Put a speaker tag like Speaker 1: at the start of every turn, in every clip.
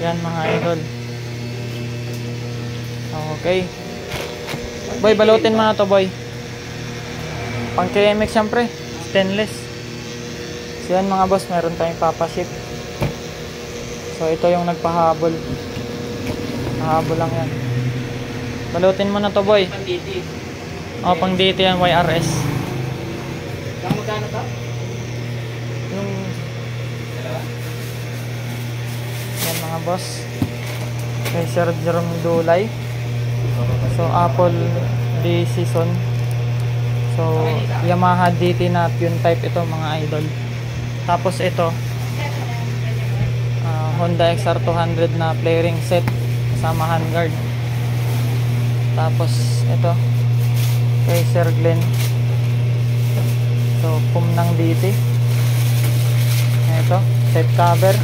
Speaker 1: Yan mga idol. Okay. Boy, balutin mo na to, boy. Pang KMX syempre, stainless. So yan mga boss, meron tayong papaship. So ito yung nagpahabol. Nahabol lang yan. Balutin mo na to, boy.
Speaker 2: Pang DT.
Speaker 1: O, pang DT yan, YRS.
Speaker 2: Kang magkano to?
Speaker 1: Yung
Speaker 2: Dalawa.
Speaker 1: yan mga boss. Kay Sir Jerome Dulay. So Apple D season. So Yamaha DT na tune type ito mga idol. Tapos ito Honda XR200 na flaring set kasama handguard. Tapos ito kay Sir Glenn. So pum ng DT. Ito set cover.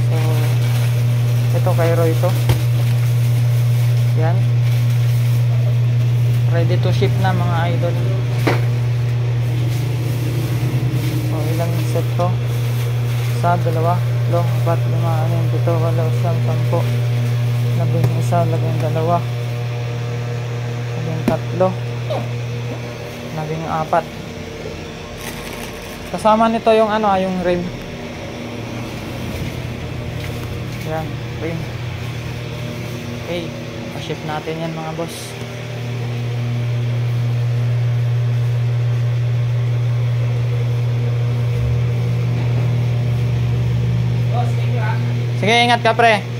Speaker 1: So ito kay Roy to. Yan. Ready to ship na mga idol. So ilang set to? Isa, dalawa, tatlo, apat, lima, anim, pito, walo, siyam, sampu, 11, 12, 13, 14, kasama nito yung yung rim. Yan, rim. Okay, pa-ship natin yan mga boss. Sige, ingat ka pre.